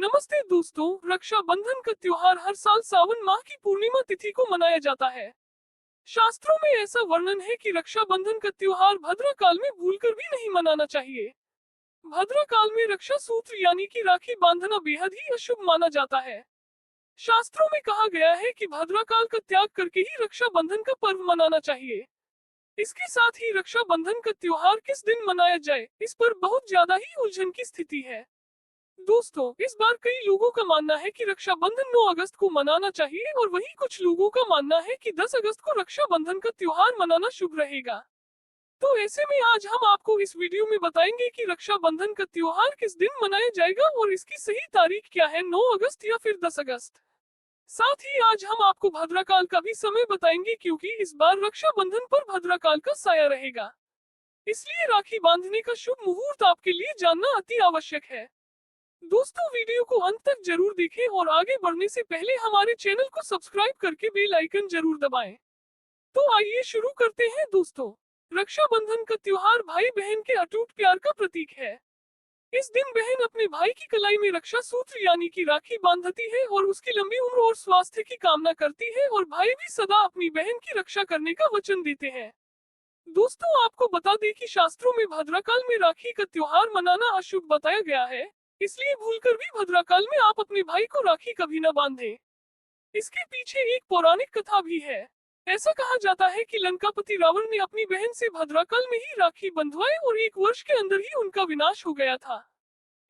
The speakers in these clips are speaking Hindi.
नमस्ते दोस्तों, रक्षाबंधन का त्योहार हर साल सावन माह की पूर्णिमा तिथि को मनाया जाता है। शास्त्रों में ऐसा वर्णन है कि रक्षाबंधन का त्योहार भद्रा काल में भूलकर भी नहीं मनाना चाहिए। भद्रा काल में रक्षा सूत्र यानी कि राखी बांधना बेहद ही अशुभ माना जाता है। शास्त्रों में कहा गया है कि भद्रा काल का त्याग करके ही रक्षाबंधन का पर्व मनाना चाहिए। इसके साथ ही रक्षाबंधन का त्योहार किस दिन मनाया जाए, इस पर बहुत ज्यादा ही उलझन की स्थिति है। दोस्तों, इस बार कई लोगों का मानना है कि रक्षाबंधन 9 अगस्त को मनाना चाहिए और वहीं कुछ लोगों का मानना है कि 10 अगस्त को रक्षाबंधन का त्योहार मनाना शुभ रहेगा। तो ऐसे में आज हम आपको इस वीडियो में बताएंगे कि रक्षाबंधन का त्योहार किस दिन मनाया जाएगा और इसकी सही तारीख क्या है, 9 अगस्त या फिर 10 अगस्त। साथ ही आज हम आपको भद्राकाल का भी समय बताएंगे क्योंकि इस बार रक्षाबंधन पर भद्राकाल का साया रहेगा। इसलिए राखी बांधने का शुभ मुहूर्त आपके लिए जानना अति आवश्यक है। दोस्तों, वीडियो को अंत तक जरूर देखें और आगे बढ़ने से पहले हमारे चैनल को सब्सक्राइब करके बेल आइकन जरूर दबाएं। तो आइए शुरू करते हैं दोस्तों। रक्षाबंधन का त्योहार भाई बहन के अटूट प्यार का प्रतीक है। इस दिन बहन अपने भाई की कलाई में रक्षा सूत्र यानी कि राखी बांधती है और उसकी लंबी उम्र और स्वास्थ्य की कामना करती है और भाई भी सदा अपनी बहन की रक्षा करने का वचन देते हैं। दोस्तों, आपको बता दें कि शास्त्रों में भद्राकाल में राखी का त्योहार मनाना अशुभ बताया गया है। इसलिए भूलकर भी भद्राकाल में आप अपने भाई को राखी कभी न बांधें। इसके पीछे एक पौराणिक कथा भी है। ऐसा कहा जाता है कि लंकापति रावण ने अपनी बहन से भद्राकाल में ही राखी बंधवाई और 1 वर्ष के अंदर ही उनका विनाश हो गया था।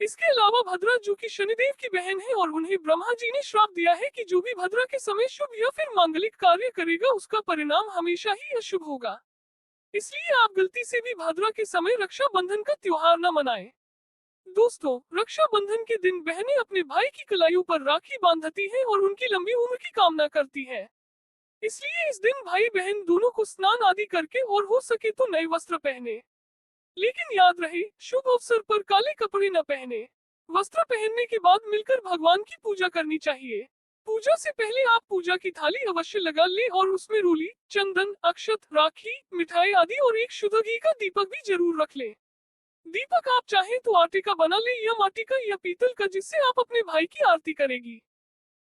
इसके अलावा भद्रा जो कि शनिदेव की बहन है और उन्हें ब्रह्मा जी ने श्राप दिया है कि जो भी भद्रा के समय शुभ या फिर मांगलिक कार्य करेगा उसका परिणाम हमेशा ही अशुभ होगा। इसलिए आप गलती से भी भद्रा के समय रक्षाबंधन का त्योहार न मनाएं। दोस्तों, रक्षाबंधन के दिन बहनें अपने भाई की कलाइयों पर राखी बांधती हैं और उनकी लंबी उम्र की कामना करती हैं। इसलिए इस दिन भाई बहन दोनों को स्नान आदि करके और हो सके तो नए वस्त्र पहने। लेकिन याद रहे, शुभ अवसर पर काले कपड़े न पहने। वस्त्र पहनने के बाद मिलकर भगवान की पूजा करनी चाहिए। पूजा से पहले आप पूजा की थाली अवश्य लगा लें और उसमें रोली, चंदन, अक्षत, राखी, मिठाई आदि और एक शुद्ध घी का दीपक भी जरूर रख लें। दीपक आप चाहें तो आटे का बना ले या माटी का या पीतल का, जिससे आप अपने भाई की आरती करेगी।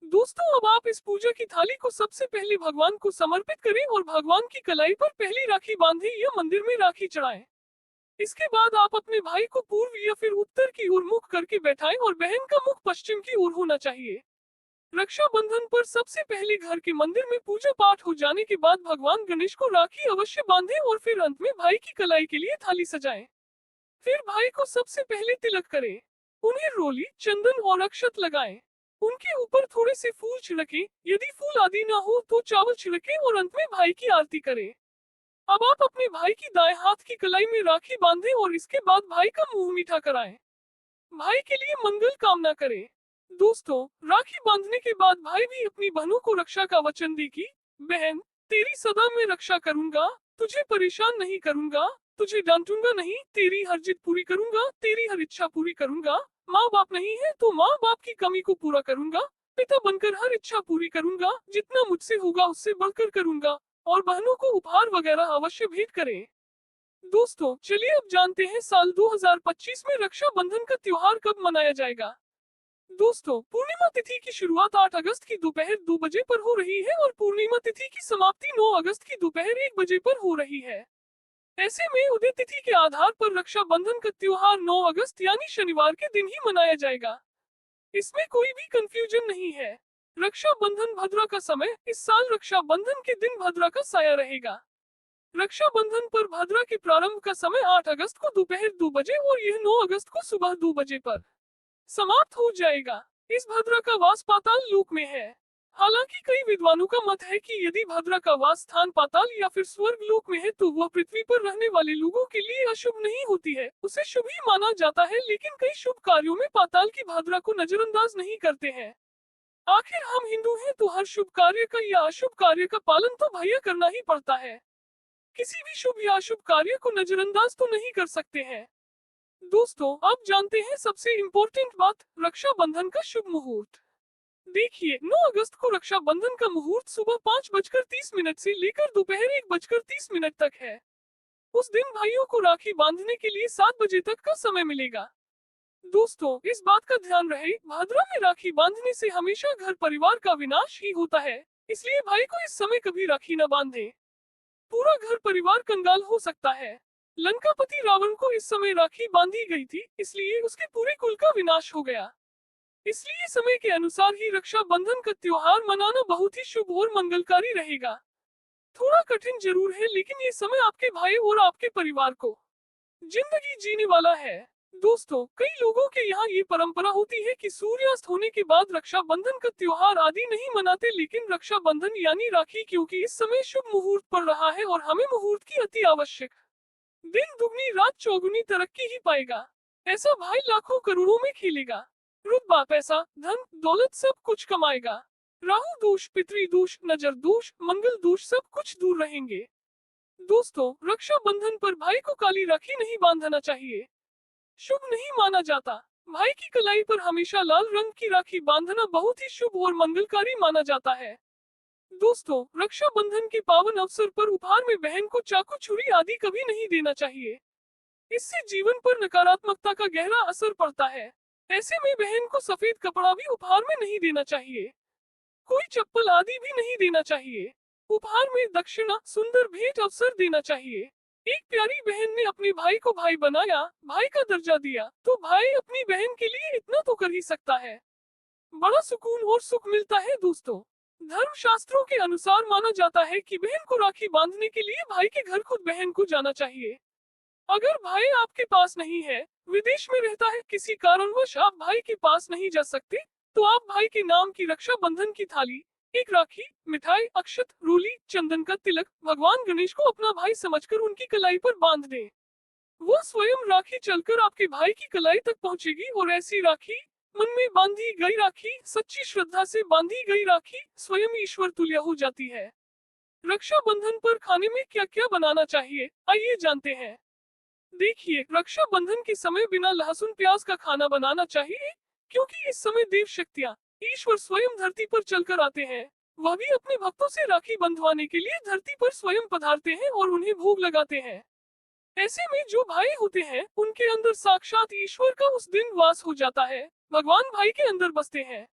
दोस्तों, अब आप इस पूजा की थाली को सबसे पहले भगवान को समर्पित करें और भगवान की कलाई पर पहली राखी बांधें या मंदिर में राखी चढ़ाएं। इसके बाद आप अपने भाई को पूर्व या फिर उत्तर की ओर मुख करके बैठाएं और बहन का मुख पश्चिम की ओर होना चाहिए। रक्षाबंधन पर सबसे पहले घर के मंदिर में पूजा पाठ हो जाने के बाद भगवान गणेश को राखी अवश्य बांधें और फिर अंत में भाई की कलाई के लिए थाली सजाएं। फिर भाई को सबसे पहले तिलक करें। उन्हें रोली, चंदन और अक्षत लगाएं। उनके ऊपर थोड़े से फूल छिड़के, यदि फूल आदि ना हो तो चावल छिड़के और अंत में भाई की आरती करें। अब आप अपने भाई की दाएं हाथ की कलाई में राखी बांधें और इसके बाद भाई का मुंह मीठा कराएं। भाई के लिए मंगल कामना करें। दोस्तों, राखी बांधने के बाद भाई भी अपनी बहनों को रक्षा का वचन दे कि बहन, तेरी सदा मैं रक्षा करूंगा, तुझे परेशान नहीं करूंगा, तुझे डांटूंगा नहीं, तेरी हर जिद पूरी करूंगा, तेरी हर इच्छा पूरी करूंगा। माँ बाप नहीं है तो माँ बाप की कमी को पूरा करूंगा, पिता बनकर हर इच्छा पूरी करूंगा, जितना मुझसे होगा उससे बढ़कर करूंगा। और बहनों को उपहार वगैरह अवश्य भेंट करें। दोस्तों, चलिए अब जानते हैं साल 2025 में रक्षाबंधन का त्योहार कब मनाया जाएगा। दोस्तों, पूर्णिमा तिथि की शुरुआत 8 अगस्त की दोपहर 2 बजे पर हो रही है और पूर्णिमा तिथि की समाप्ति 9 अगस्त की दोपहर 1 बजे पर हो रही है। ऐसे में उदय तिथि के आधार पर रक्षाबंधन का त्योहार 9 अगस्त यानी शनिवार के दिन ही मनाया जाएगा। इसमें कोई भी कंफ्यूजन नहीं है। रक्षाबंधन भद्रा का समय, इस साल रक्षाबंधन के दिन भद्रा का साया रहेगा। रक्षाबंधन पर भद्रा के प्रारंभ का समय 8 अगस्त को दोपहर 2 बजे और यह 9 अगस्त को सुबह 2 बजे पर समाप्त हो जाएगा। इस भद्रा का वास पाताल लोक में है। हालांकि कई विद्वानों का मत है कि यदि भद्रा का वास स्थान पाताल या फिर स्वर्ग लोक में है तो वह पृथ्वी पर रहने वाले लोगों के लिए अशुभ नहीं होती है, उसे शुभ ही माना जाता है। लेकिन कई शुभ कार्यों में पाताल की भद्रा को नजरअंदाज नहीं करते हैं। आखिर हम हिंदू हैं तो हर शुभ कार्य का या अशुभ कार्य का पालन तो भैया करना ही पड़ता है। किसी भी शुभ या अशुभ कार्य को नजरअंदाज तो नहीं कर सकते हैं। दोस्तों, अब जानते हैं सबसे इम्पोर्टेंट बात, रक्षाबंधन का शुभ मुहूर्त। देखिए, 9 अगस्त को रक्षाबंधन का मुहूर्त सुबह 5:30 से लेकर दोपहर 1:30 तक है। उस दिन भाइयों को राखी बांधने के लिए 7 बजे तक का समय मिलेगा। दोस्तों, इस बात का ध्यान रहे, भाद्रा में राखी बांधने से हमेशा घर परिवार का विनाश ही होता है। इसलिए भाई को इस समय कभी राखी न बांधे, पूरा घर परिवार कंगाल हो सकता है। लंकापति रावण को इस समय राखी बांधी गई थी, इसलिए उसके पूरे कुल का विनाश हो गया। इसलिए समय के अनुसार ही रक्षा बंधन का त्योहार मनाना बहुत ही शुभ और मंगलकारी रहेगा। थोड़ा कठिन जरूर है, लेकिन ये समय आपके भाई और आपके परिवार को जिंदगी जीने वाला है। दोस्तों, कई लोगों के यहाँ ये परंपरा होती है कि सूर्यास्त होने के बाद रक्षा बंधन का त्योहार आदि नहीं मनाते, लेकिन रक्षा बंधन यानी राखी, क्योंकि इस समय शुभ मुहूर्त पड़ रहा है और हमें मुहूर्त की अति आवश्यक। दिन दुगनी रात चौगुनी तरक्की ही पाएगा। ऐसा भाई लाखों करोड़ों में खेलेगा, रुतबा पैसा धन दौलत सब कुछ कमाएगा। राहु दोष, पितृ दोष, नजर दोष, मंगल दोष सब कुछ दूर रहेंगे। दोस्तों, रक्षा बंधन पर भाई को काली राखी नहीं बांधना चाहिए, शुभ नहीं माना जाता। भाई की कलाई पर हमेशा लाल रंग की राखी बांधना बहुत ही शुभ और मंगलकारी माना जाता है। दोस्तों, रक्षा बंधन के पावन अवसर पर उपहार में बहन को चाकू छुरी आदि कभी नहीं देना चाहिए। इससे जीवन पर नकारात्मकता का गहरा असर पड़ता है। ऐसे में बहन को सफेद कपड़ा भी उपहार में नहीं देना चाहिए। कोई चप्पल आदि भी नहीं देना चाहिए। उपहार में दक्षिणा, सुंदर भेंट अवसर देना चाहिए। एक प्यारी बहन ने अपने भाई को भाई बनाया, भाई का दर्जा दिया, तो भाई अपनी बहन के लिए इतना तो कर ही सकता है। बड़ा सुकून और सुख मिलता है। दोस्तों, धर्म शास्त्रों के अनुसार माना जाता है कि बहन को राखी बांधने के लिए भाई के घर खुद बहन को जाना चाहिए। अगर भाई आपके पास नहीं है, विदेश में रहता है, किसी कारणवश आप भाई के पास नहीं जा सकते, तो आप भाई के नाम की रक्षा बंधन की थाली, एक राखी, मिठाई, अक्षत, रोली, चंदन का तिलक भगवान गणेश को अपना भाई समझकर उनकी कलाई पर बांध दें। वो स्वयं राखी चलकर आपके भाई की कलाई तक पहुंचेगी और ऐसी राखी, मन में बांधी गई राखी, सच्ची श्रद्धा से बांधी गई राखी, स्वयं ईश्वर तुल्य हो जाती है। रक्षा बंधन पर खाने में क्या क्या बनाना चाहिए, आइए जानते हैं। देखिए, रक्षा बंधन के समय बिना लहसुन प्याज का खाना बनाना चाहिए, क्योंकि इस समय देव शक्तियाँ, ईश्वर स्वयं धरती पर चलकर आते हैं। वह भी अपने भक्तों से राखी बंधवाने के लिए धरती पर स्वयं पधारते हैं और उन्हें भोग लगाते हैं। ऐसे में जो भाई होते हैं, उनके अंदर साक्षात ईश्वर का उस दिन वास हो जाता है। भगवान भाई के अंदर बसते हैं।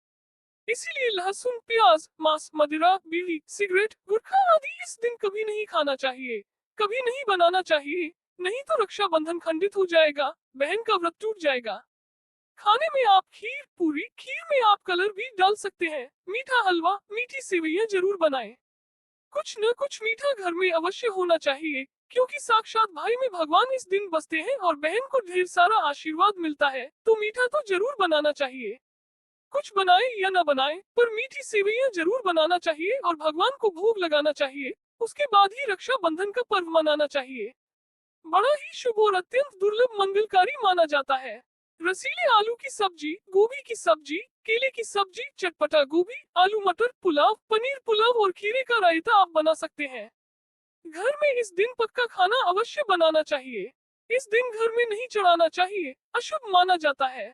इसीलिए लहसुन, प्याज, मांस, मदिरा, बीड़ी, सिगरेट, गुटखा आदि इस दिन कभी नहीं खाना चाहिए, कभी नहीं बनाना चाहिए। नहीं तो रक्षा बंधन खंडित हो जाएगा, बहन का व्रत टूट जाएगा। खाने में आप खीर, पूरी, खीर में आप कलर भी डाल सकते हैं। मीठा हलवा, मीठी सेवइयां जरूर बनाएं। कुछ न कुछ मीठा घर में अवश्य होना चाहिए, क्योंकि साक्षात भाई में भगवान इस दिन बसते हैं और बहन को ढेर सारा आशीर्वाद मिलता है, तो मीठा तो जरूर बनाना चाहिए। कुछ बनाए या न बनाए, पर मीठी सेवइयां जरूर बनाना चाहिए और भगवान को भोग लगाना चाहिए। उसके बाद ही रक्षा बंधन का पर्व मनाना चाहिए। बड़ा ही शुभ और अत्यंत दुर्लभ मंगलकारी माना जाता है। रसीले आलू की सब्जी, गोभी की सब्जी, केले की सब्जी, चटपटा गोभी, आलू मटर पुलाव, पनीर पुलाव और खीरे का रायता आप बना सकते हैं। घर में इस दिन पक्का खाना अवश्य बनाना चाहिए। इस दिन घर में नहीं चढ़ाना चाहिए, अशुभ माना जाता है।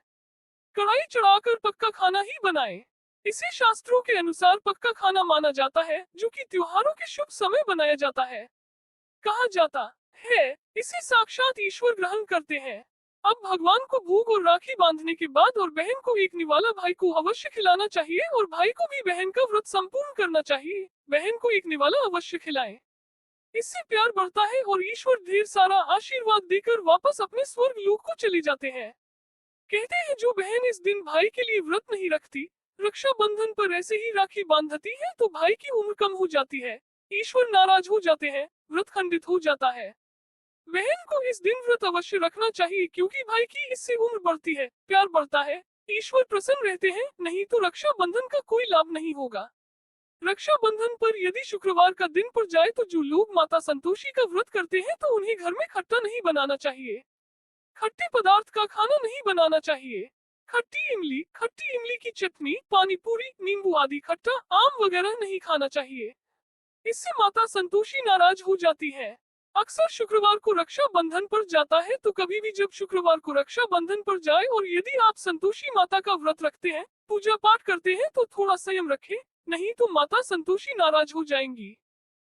कढ़ाई चढ़ाकर पक्का खाना ही बनाएं। इसे शास्त्रों के अनुसार पक्का खाना माना जाता है, जो कि त्योहारों के शुभ समय बनाया जाता है। कहा जाता है, इसे साक्षात ईश्वर ग्रहण करते हैं। अब भगवान को भोग और राखी बांधने के बाद और बहन को एक निवाला भाई को अवश्य खिलाना चाहिए और भाई को भी बहन का व्रत संपूर्ण करना चाहिए। बहन को एक निवाला अवश्य खिलाएं। इससे प्यार बढ़ता है और ईश्वर ढेर सारा आशीर्वाद देकर वापस अपने स्वर्ग लोक को चले जाते हैं। कहते हैं, जो बहन इस दिन भाई के लिए व्रत नहीं रखती, रक्षा बंधन पर ऐसे ही राखी बांधती है, तो भाई की उम्र कम हो जाती है, ईश्वर नाराज हो जाते हैं, व्रत खंडित हो जाता है। बहन को इस दिन व्रत अवश्य रखना चाहिए, क्योंकि भाई की इससे उम्र बढ़ती है, प्यार बढ़ता है, ईश्वर प्रसन्न रहते हैं। नहीं तो रक्षा बंधन का कोई लाभ नहीं होगा। रक्षा बंधन पर यदि शुक्रवार का दिन पड़ जाए, तो जो लोग माता संतोषी का व्रत करते हैं, तो उन्हें घर में खट्टा नहीं बनाना चाहिए, खट्टे पदार्थ का खाना नहीं बनाना चाहिए। खट्टी इमली की चटनी, पानी पूरी, नींबू आदि खट्टा, आम वगैरह नहीं खाना चाहिए। इससे माता संतोषी नाराज हो जाती है। अक्सर शुक्रवार को रक्षा बंधन पर जाता है, तो कभी भी जब शुक्रवार को रक्षा बंधन पर जाए और यदि आप संतोषी माता का व्रत रखते हैं, पूजा पाठ करते हैं, तो थोड़ा संयम रखें, नहीं तो माता संतोषी नाराज हो जाएंगी।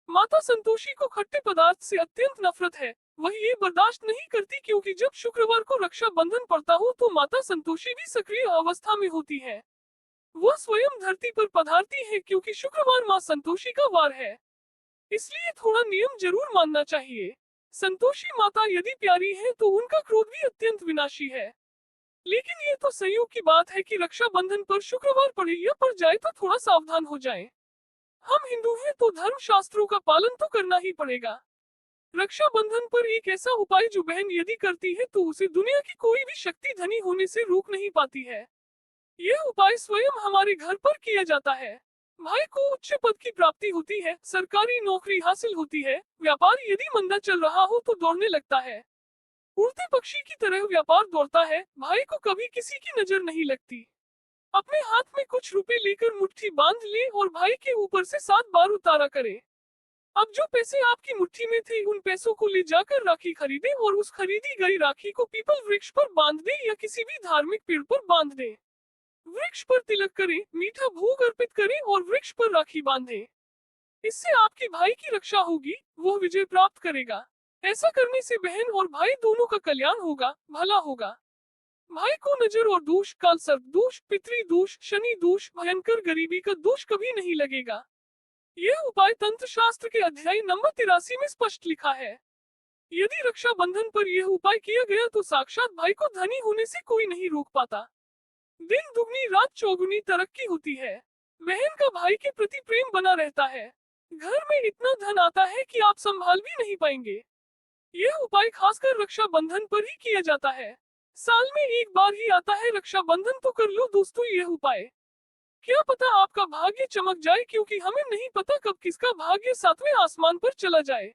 माता संतोषी को खट्टे पदार्थ से अत्यंत नफरत है। वह ये बर्दाश्त नहीं करती क्योंकि जब शुक्रवार को रक्षा बंधन पड़ता हो तो माता संतोषी भी सक्रिय अवस्था में होती है। वह स्वयं धरती पर पधारती है क्योंकि शुक्रवार माँ संतोषी का वार है। इसलिए थोड़ा नियम जरूर मानना चाहिए। संतोषी माता यदि प्यारी है तो उनका क्रोध भी अत्यंत विनाशी है। लेकिन ये तो संयोग की बात है कि रक्षाबंधन पर शुक्रवार पड़े या पड़ जाए तो थोड़ा सावधान हो जाए। हम हिंदू हैं तो धर्म शास्त्रों का पालन तो करना ही पड़ेगा। रक्षाबंधन पर एक ऐसा उपाय जो बहन यदि करती है तो उसे दुनिया की कोई भी शक्ति धनी होने से रोक नहीं पाती है। यह उपाय स्वयं हमारे घर पर किया जाता है। भाई को उच्च पद की प्राप्ति होती है, सरकारी नौकरी हासिल होती है, व्यापार यदि मंदा चल रहा हो तो दौड़ने लगता है। उड़ते पक्षी की तरह व्यापार दौड़ता है, भाई को कभी किसी की नजर नहीं लगती। अपने हाथ में कुछ रुपए लेकर मुट्ठी बांध ले और भाई के ऊपर से 7 बार उतारा करे। अब जो पैसे आपकी मुट्ठी में थे उन पैसों को ले जाकर राखी खरीदे और उस खरीदी गई राखी को पीपल वृक्ष पर बांध दे या किसी भी धार्मिक पेड़ पर बांध दे। वृक्ष पर तिलक करें, मीठा भोग अर्पित करें और वृक्ष पर राखी बांधें। इससे आपके भाई की रक्षा होगी, वह विजय प्राप्त करेगा। ऐसा करने से बहन और भाई दोनों का कल्याण होगा, भला होगा। भाई को नजर और दोष, काल सर्प दोष, पितृ दोष, शनि दोष, भयंकर गरीबी का दोष कभी नहीं लगेगा। यह उपाय तंत्र शास्त्र के अध्याय नंबर 83 में स्पष्ट लिखा है। यदि रक्षाबंधन पर यह उपाय किया गया तो साक्षात भाई को धनी होने से कोई नहीं रोक पाता। दिन दुगनी रात चौगुनी तरक्की होती है। बहन का भाई के प्रति प्रेम बना रहता है। घर में इतना धन आता है कि आप संभाल भी नहीं पाएंगे। यह उपाय खासकर रक्षाबंधन पर ही किया जाता है। साल में एक बार ही आता है रक्षाबंधन, तो कर लो दोस्तों यह उपाय। क्या पता आपका भाग्य चमक जाए, क्योंकि हमें नहीं पता कब किसका भाग्य 7वें आसमान पर चला जाए।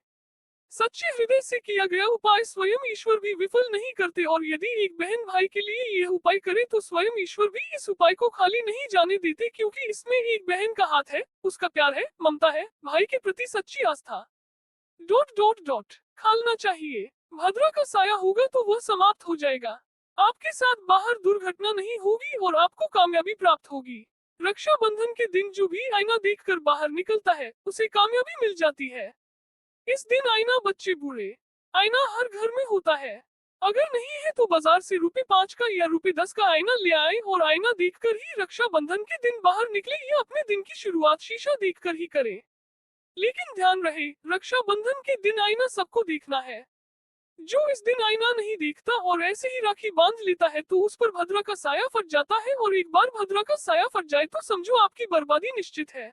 सच्चे हृदय से किया गया उपाय स्वयं ईश्वर भी विफल नहीं करते, और यदि एक बहन भाई के लिए यह उपाय करे तो स्वयं ईश्वर भी इस उपाय को खाली नहीं जाने देते, क्योंकि इसमें एक बहन का हाथ है, उसका प्यार है, ममता है, भाई के प्रति सच्ची आस्था। डॉट डॉट डॉट खालना चाहिए। भद्रा का साया होगा तो वह समाप्त हो जाएगा। आपके साथ बाहर दुर्घटना नहीं होगी और आपको कामयाबी प्राप्त होगी। रक्षाबंधन के दिन जो भी आईना देखकर बाहर निकलता है उसे कामयाबी मिल जाती है। इस दिन आईना बच्चे बूढ़े, आईना हर घर में होता है। अगर नहीं है तो बाजार से ₹5 का या ₹10 का आईना ले आए और आईना देखकर ही रक्षाबंधन के दिन बाहर निकले या अपने दिन की शुरुआत शीशा देखकर ही करें। लेकिन ध्यान रहे, रक्षाबंधन के दिन आईना सबको देखना है। जो इस दिन आईना नहीं देखता और ऐसे ही राखी बांध लेता है तो उस पर भद्रा का साया फट जाता है, और एक बार भद्रा का साया फट जाए तो समझो आपकी बर्बादी निश्चित है।